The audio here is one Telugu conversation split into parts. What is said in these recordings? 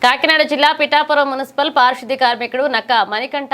కాకినాడ జిల్లా పిఠాపురం మున్సిపల్ పారిశుద్ధ్య కార్మికుడు నక్క మణికంఠ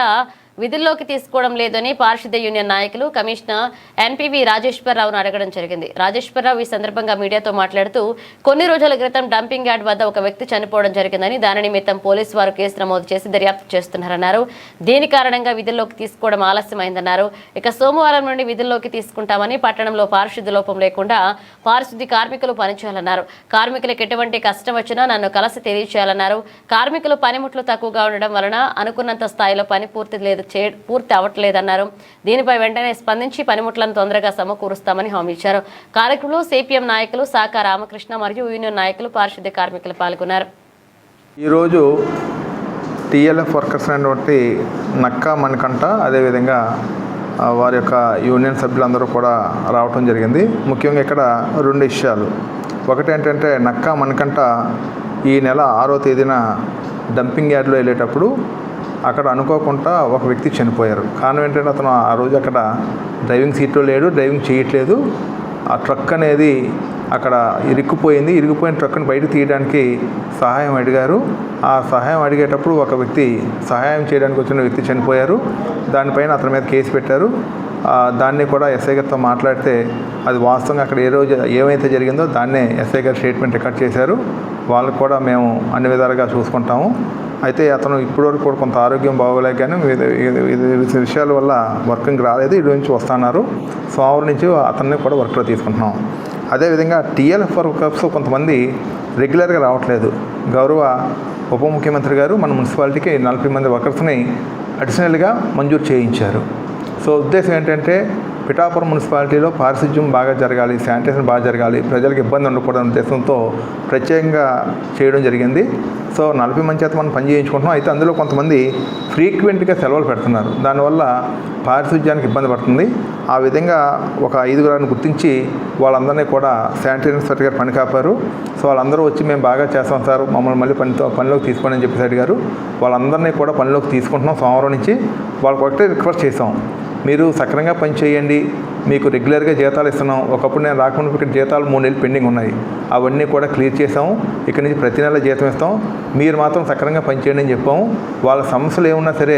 విధుల్లోకి తీసుకోవడం లేదని పారిశుద్ధ్య యూనియన్ నాయకులు కమిషనర్ ఎన్పీవీ రాజేశ్వరరావును అడగడం జరిగింది. రాజేశ్వరరావు ఈ సందర్భంగా మీడియాతో మాట్లాడుతూ కొన్ని రోజుల క్రితం డంపింగ్ యార్డ్ వద్ద ఒక వ్యక్తి చనిపోవడం జరిగిందని, దాని నిమిత్తం పోలీసు వారు కేసు నమోదు చేసి దర్యాప్తు చేస్తున్నారన్నారు. దీని కారణంగా విధుల్లోకి తీసుకోవడం ఆలస్యమైందన్నారు. ఇక సోమవారం నుండి విధుల్లోకి తీసుకుంటామని, పట్టణంలో పారిశుద్ధ్య లోపం లేకుండా పారిశుద్ధ్య కార్మికులు పనిచేయాలన్నారు. కార్మికులకు ఎటువంటి కష్టం వచ్చినా నన్ను కలిసి తెలియజేయాలన్నారు. కార్మికులు పనిముట్లు తక్కువగా ఉండడం వలన అనుకున్నంత స్థాయిలో పని పూర్తి అవ్వట్లేదన్నారు. దీనిపై వెంటనే స్పందించి పనిముట్లను తొందరగా సమకూరుస్తామని హామీ ఇచ్చారు. కార్యక్రమంలో సిపిఎం నాయకులు సాకా రామకృష్ణ మరియు యూనియన్ నాయకులు పారిశుద్ధ్య కార్మికులు పాల్గొన్నారు. ఈరోజు టీఎల్ఎఫ్ వర్కర్స్ అనేటువంటి నక్కా మణికంఠ, అదేవిధంగా వారి యొక్క యూనియన్ సభ్యులందరూ కూడా రావటం జరిగింది. ముఖ్యంగా ఇక్కడ రెండు విషయాలు. ఒకటి ఏంటంటే, నక్కా మణికంఠ ఈ నెల 6వ తేదీన డంపింగ్ యార్డ్లో వెళ్ళేటప్పుడు అక్కడ అనుకోకుండా ఒక వ్యక్తి చనిపోయారు. కారణం ఏంటంటే, అతను ఆ రోజు అక్కడ డ్రైవింగ్ సీట్లో లేడు, డ్రైవింగ్ చేయట్లేదు. ఆ ట్రక్ అనేది అక్కడ ఇరిగిపోయిన ట్రక్ని బయట తీయడానికి సహాయం అడిగారు. ఆ సహాయం అడిగేటప్పుడు ఒక వ్యక్తి, సహాయం చేయడానికి వచ్చిన వ్యక్తి చనిపోయారు. దానిపైన అతని మీద కేసు పెట్టారు. దాన్ని కూడా ఎస్ఐ గారితో మాట్లాడితే అది వాస్తవంగా అక్కడ ఏ రోజు ఏమైతే జరిగిందో దాన్నే ఎస్ఐ గారు స్టేట్మెంట్ రికార్డ్ చేశారు. వాళ్ళకు కూడా మేము అన్ని విధాలుగా చూసుకుంటాము. అయితే అతను ఇప్పటివరకు కూడా కొంత ఆరోగ్యం బాగోలేక కానీ విషయాల వల్ల వర్కింగ్ రాలేదు. ఇటు నుంచి వస్తున్నారు. సోమవారం నుంచి అతన్ని కూడా వర్క్లో తీసుకుంటున్నాం. అదేవిధంగా టీఎల్ఎఫ్ వర్కర్స్ కొంతమంది రెగ్యులర్గా రావట్లేదు. గౌరవ ఉప ముఖ్యమంత్రి గారు మన మున్సిపాలిటీకి 40 మంది వర్కర్స్ని అడిషనల్గా మంజూరు చేయించారు. సో ఉద్దేశం ఏంటంటే, పిఠాపురం మున్సిపాలిటీలో పారిశుధ్యం బాగా జరగాలి, శానిటేషన్ బాగా జరగాలి, ప్రజలకు ఇబ్బంది ఉండకూడదనే ఉద్దేశంతో ప్రత్యేకంగా చేయడం జరిగింది. సో 40 మంది చేత మనం పని చేయించుకుంటున్నాం. అయితే అందులో కొంతమంది ఫ్రీక్వెంట్గా సెలవులు పెడుతున్నారు. దానివల్ల పారిశుధ్యానికి ఇబ్బంది పడుతుంది. ఆ విధంగా ఒక 5గురిని గుర్తించి వాళ్ళందరినీ కూడా శానిటేషన్ సర్టిఫికేట్ పని కాపారు. సో వాళ్ళందరూ వచ్చి మేము బాగా చేస్తాం సార్, మమ్మల్ని మళ్ళీ పనిలోకి తీసుకోండి అని చెప్పేసి అడిగారు. వాళ్ళందరినీ కూడా పనిలోకి తీసుకుంటున్నాం. సోమవారం నుంచి వాళ్ళకి ఒకటే రిక్వెస్ట్ చేసాం, మీరు సక్రమంగా పని చేయండి, మీకు రెగ్యులర్గా జీతాలు ఇస్తున్నాం. ఒకప్పుడు నేను రాకుండా ఇక్కడ జీతాలు 3 నెలలు పెండింగ్ ఉన్నాయి. అవన్నీ కూడా క్లియర్ చేసాము. ఇక్కడ నుంచి ప్రతి నెల జీతం ఇస్తాం, మీరు మాత్రం సక్రమంగా పనిచేయండి అని చెప్పాము. వాళ్ళ సమస్యలు ఏమున్నా సరే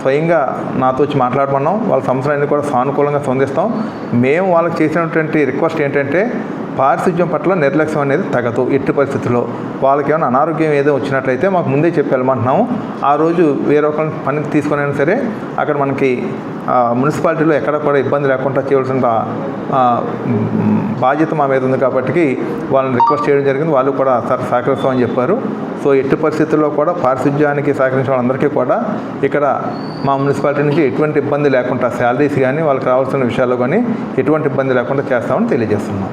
స్వయంగా నాతో వచ్చి మాట్లాడమన్నాం. వాళ్ళ సమస్యలన్నీ కూడా సానుకూలంగా స్పందిస్తాం. మేము వాళ్ళకి చేసినటువంటి రిక్వెస్ట్ ఏంటంటే, పారిశుధ్యం పట్ల నిర్లక్ష్యం అనేది తగదు. ఎట్టి పరిస్థితుల్లో వాళ్ళకి ఏమైనా అనారోగ్యం ఏదో వచ్చినట్లయితే మాకు ముందే చెప్పి వెళ్ళమంటున్నాము. ఆ రోజు వేరొకరిని పని తీసుకునైనా సరే అక్కడ మనకి మున్సిపాలిటీలో ఎక్కడ కూడా ఇబ్బంది లేకుండా చేయవలసిన బాధ్యత మా మీద ఉంది. కాబట్టి వాళ్ళని రిక్వెస్ట్ చేయడం జరిగింది. వాళ్ళు కూడా సహకరిస్తామని చెప్పారు. సో ఎట్టి పరిస్థితుల్లో కూడా పారిశుధ్యానికి సహకరించిన వాళ్ళందరికీ కూడా ఇక్కడ మా మున్సిపాలిటీ నుంచి ఎటువంటి ఇబ్బంది లేకుండా, శాలరీస్ కానీ వాళ్ళకి రావాల్సిన విషయాల్లో కానీ ఎటువంటి ఇబ్బంది లేకుండా చేస్తామని తెలియజేస్తున్నాం.